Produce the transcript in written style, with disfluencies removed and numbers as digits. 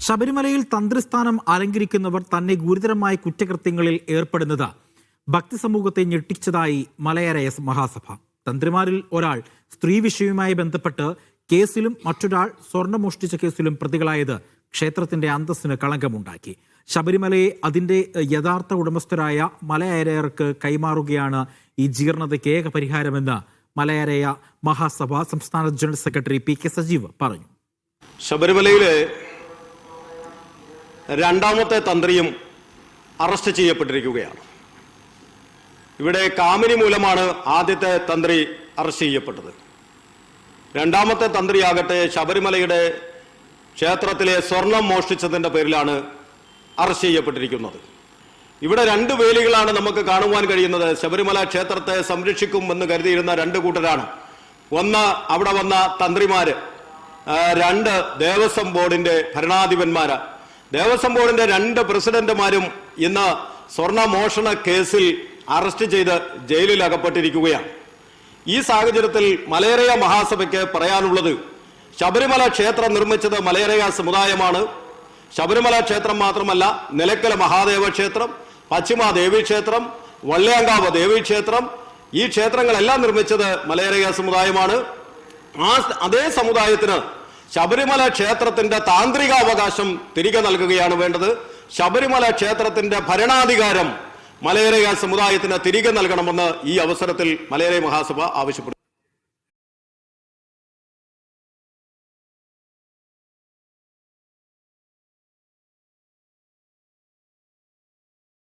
ശബരിമലയിൽ തന്ത്രിസ്ഥാനം അലങ്കരിക്കുന്നവർ തന്നെ ഗുരുതരമായ കുറ്റകൃത്യങ്ങളിൽ ഏർപ്പെടുന്നത് ഭക്തി സമൂഹത്തെ ഞെട്ടിച്ചതായി മലയരയ മഹാസഭ. തന്ത്രിമാരിൽ ഒരാൾ സ്ത്രീ വിഷയവുമായി ബന്ധപ്പെട്ട് കേസിലും മറ്റൊരാൾ സ്വർണം മോഷ്ടിച്ച കേസിലും പ്രതികളായത് ക്ഷേത്രത്തിന്റെ അന്തസ്സിന് കളങ്കമുണ്ടാക്കി. ശബരിമലയെ അതിന്റെ യഥാർത്ഥ ഉടമസ്ഥരായ മലയരയർക്ക് കൈമാറുകയാണ് ഈ ജീർണതയ്ക്ക് ഏക പരിഹാരമെന്ന് മലയരയ മഹാസഭ സംസ്ഥാന general secretary P K Sajeev പറഞ്ഞു. ശബരിമലയിലെ രണ്ടാമത്തെ തന്ത്രിയും അറസ്റ്റ് ചെയ്യപ്പെട്ടിരിക്കുകയാണ്. ഇവിടെ കാമിനി മൂലമാണ് ആദ്യത്തെ തന്ത്രി അറസ്റ്റ് ചെയ്യപ്പെട്ടത്. രണ്ടാമത്തെ തന്ത്രിയാകട്ടെ ശബരിമലയുടെ ക്ഷേത്രത്തിലെ സ്വർണം മോഷ്ടിച്ചതിൻ്റെ പേരിലാണ് അറസ്റ്റ് ചെയ്യപ്പെട്ടിരിക്കുന്നത്. ഇവിടെ രണ്ട് വേലികളാണ് നമുക്ക് കാണുവാൻ കഴിയുന്നത്. ശബരിമല ക്ഷേത്രത്തെ സംരക്ഷിക്കുമെന്ന് കരുതിയിരുന്ന രണ്ട് കൂട്ടരാണ്. ഒന്ന് അവിടെ വന്ന തന്ത്രിമാര്, രണ്ട് ദേവസ്വം ബോർഡിന്റെ ഭരണാധിപന്മാര്. ദേവസ്വം ബോർഡിന്റെ രണ്ട് പ്രസിഡന്റുമാരും ഇന്ന് സ്വർണ്ണ മോഷണ കേസിൽ അറസ്റ്റ് ചെയ്ത് ജയിലിൽ അകപ്പെട്ടിരിക്കുകയാണ്. ഈ സാഹചര്യത്തിൽ മലയരയ മഹാസഭയ്ക്ക് പറയാനുള്ളത്, ശബരിമല ക്ഷേത്രം നിർമ്മിച്ചത് മലയരയ സമുദായമാണ്. ശബരിമല ക്ഷേത്രം മാത്രമല്ല, നിലയ്ക്കൽ മഹാദേവ ക്ഷേത്രം, പശ്ചിമ ദേവീക്ഷേത്രം, വള്ളിയാങ്കാവ് ദേവീക്ഷേത്രം, ഈ ക്ഷേത്രങ്ങളെല്ലാം നിർമ്മിച്ചത് മലയരയ സമുദായമാണ്. അതേ സമുദായത്തിന് ശബരിമല ക്ഷേത്രത്തിന്റെ താന്ത്രികാവകാശം തിരികെ നൽകുകയാണ് വേണ്ടത്. ശബരിമല ക്ഷേത്രത്തിന്റെ ഭരണാധികാരം മലയരയ സമുദായത്തിന് തിരികെ നൽകണമെന്ന് ഈ അവസരത്തിൽ മലയരയ മഹാസഭ ആവശ്യപ്പെടുന്നു.